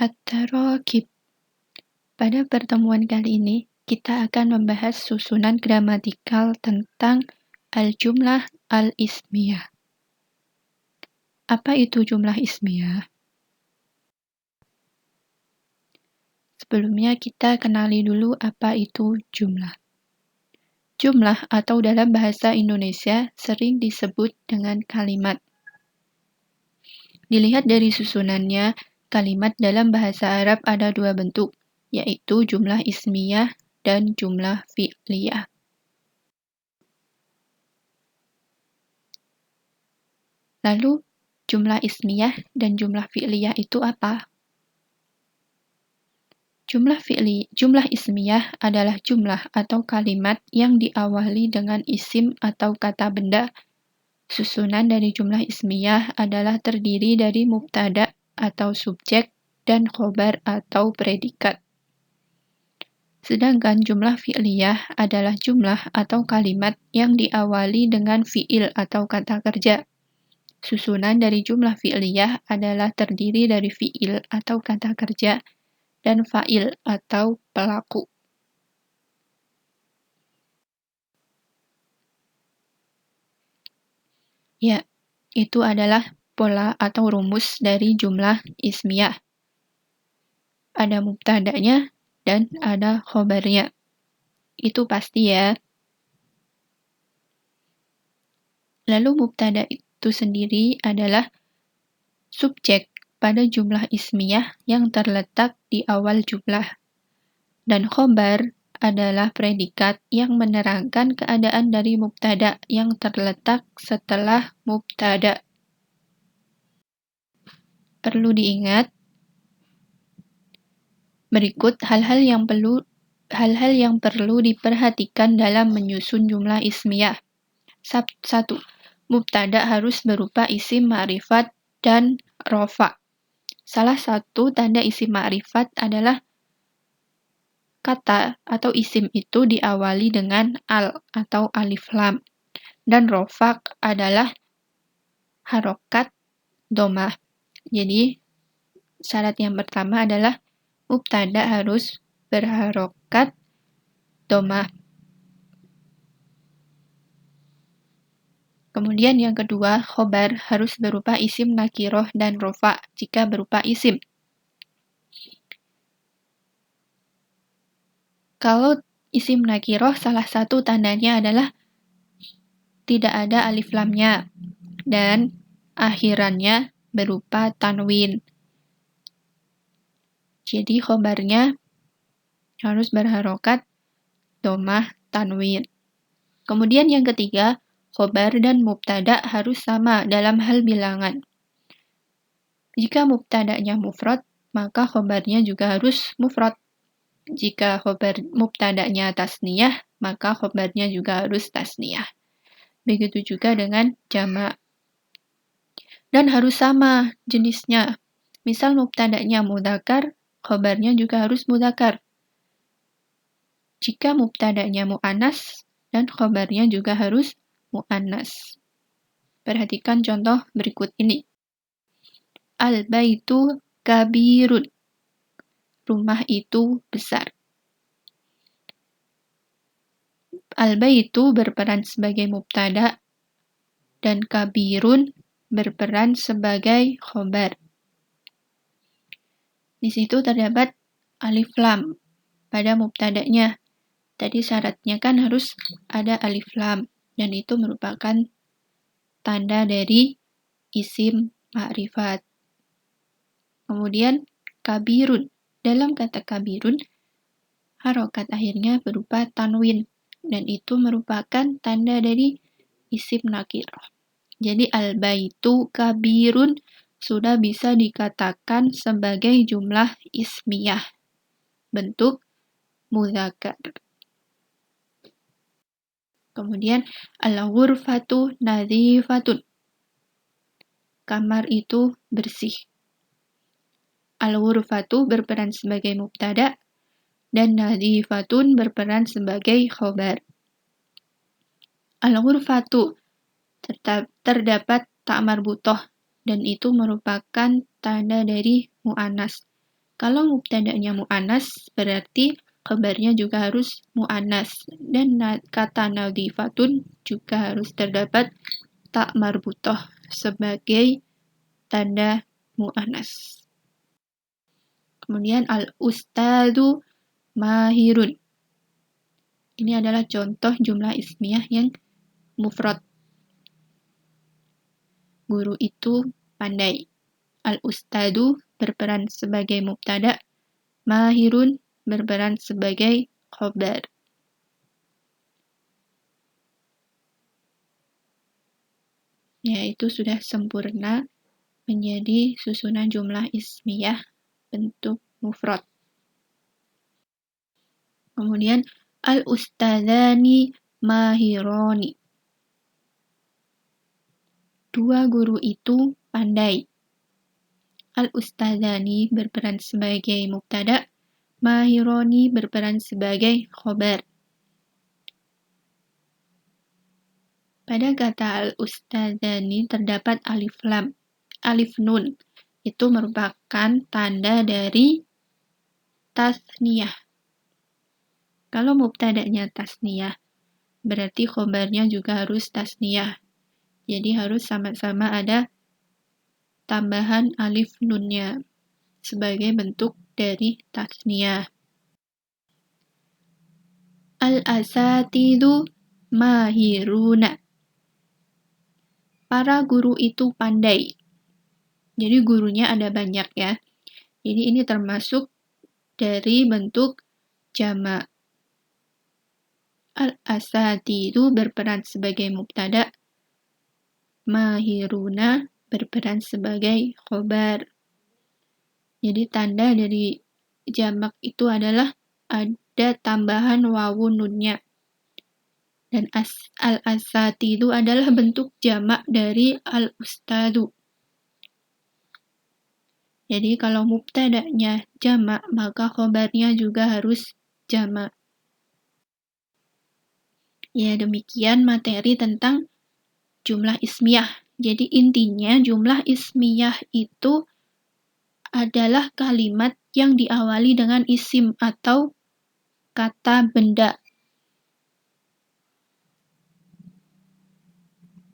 At-Tarakib. Pada pertemuan kali ini, kita akan membahas susunan gramatikal tentang al-jumlah al-ismiyah. Apa itu jumlah ismiyah? Sebelumnya kita kenali dulu apa itu jumlah. Jumlah atau dalam bahasa Indonesia sering disebut dengan kalimat. Dilihat dari susunannya, kalimat dalam bahasa Arab ada dua bentuk, yaitu jumlah ismiyah dan jumlah fi'liyah. Lalu, jumlah ismiyah dan jumlah fi'liyah itu apa? Jumlah ismiyah adalah jumlah atau kalimat yang diawali dengan isim atau kata benda. Susunan dari jumlah ismiyah adalah terdiri dari mubtada atau subjek dan khobar atau predikat. Sedangkan jumlah fi'liyah adalah jumlah atau kalimat yang diawali dengan fi'il atau kata kerja. Susunan dari jumlah fi'liyah adalah terdiri dari fi'il atau kata kerja dan fa'il atau pelaku. Ya, itu adalah pola atau rumus dari jumlah ismiyah. Ada mubtada'nya dan ada khobarnya. Itu pasti ya. Lalu mubtada itu sendiri adalah subjek pada jumlah ismiyah yang terletak di awal jumlah. Dan khobar adalah predikat yang menerangkan keadaan dari mubtada yang terletak setelah mubtada. Perlu diingat, berikut hal-hal yang perlu diperhatikan dalam menyusun jumlah ismiyah. 1. Mubtada harus berupa isim ma'rifat dan rofa. Salah satu tanda isim ma'rifat adalah kata atau isim itu diawali dengan al atau alif lam. Dan rofa adalah harokat domah. Jadi, syarat yang pertama adalah mubtada harus berharokat domah. Kemudian yang kedua, khobar harus berupa isim nakiroh dan rofa jika berupa isim. Kalau isim nakiroh, salah satu tandanya adalah tidak ada alif lamnya dan akhirannya berupa tanwin. Jadi khobarnya harus berharokat domah tanwin. Kemudian yang ketiga, khobar dan mubtada harus sama dalam hal bilangan. Jika mubtadanya mufrad, maka khobarnya juga harus mufrad. Jika mubtadanya tasniyah, maka khobarnya juga harus tasniyah. Begitu juga dengan jamak. Dan harus sama jenisnya. Misal mubtadanya mudzakkar, khobarnya juga harus mudzakkar. Jika mubtadanya mu'annas, dan khobarnya juga harus mu'annas. Perhatikan contoh berikut ini. Al-baitu kabirun. Rumah itu besar. Al-baitu berperan sebagai mubtada dan kabirun berperan sebagai khobar. Di situ terdapat alif lam pada mubtadanya. Tadi syaratnya kan harus ada alif lam dan itu merupakan tanda dari isim ma'rifat. Kemudian kabirun. Dalam kata kabirun, harokat akhirnya berupa tanwin dan itu merupakan tanda dari isim nakirah. Jadi al-baitu kabirun sudah bisa dikatakan sebagai jumlah ismiyah. Bentuk mudzakkar. Kemudian al-ghurfatu nadhifatun. Kamar itu bersih. Al-ghurfatu berperan sebagai mubtada dan nadhifatun berperan sebagai khobar. Al-ghurfatu terdapat tak marbutoh dan itu merupakan tanda dari mu'annas Kalau mubtada'nya mu'annas, berarti khabarnya juga harus mu'annas. Dan kata nadhifatun juga harus terdapat tak marbutah sebagai tanda mu'annas. Kemudian al-ustadu mahirun. Ini adalah contoh jumlah ismiyah yang mufrad. Guru itu pandai. Al-ustadu berperan sebagai mubtada, mahirun berperan sebagai khobar. Ya, itu sudah sempurna menjadi susunan jumlah ismiyah bentuk mufrad. Kemudian al-ustadzani mahironi. Dua guru itu pandai. Al-ustadzani berperan sebagai mubtada, mahironi berperan sebagai khobar. Pada kata al-ustadzani terdapat alif lam. Alif nun itu merupakan tanda dari tasniyah. Kalau mubtada'nya tasniyah, berarti khobarnya juga harus tasniyah. Jadi harus sama-sama ada tambahan alif nunnya sebagai bentuk dari tasniyah. Al-asatidu mahiruna. Para guru itu pandai. Jadi gurunya ada banyak ya. Jadi ini termasuk dari bentuk jamak. Al-asatidu berperan sebagai mubtada, mahiruna berperan sebagai khobar. Jadi tanda dari jamak itu adalah ada tambahan wawu nunnya. Dan al-asatidu adalah bentuk jamak dari al-ustadu. Jadi kalau mubtada'nya jamak, maka khobarnya juga harus jamak. Ya, demikian materi tentang jumlah ismiyah. Jadi intinya jumlah ismiyah itu adalah kalimat yang diawali dengan isim atau kata benda.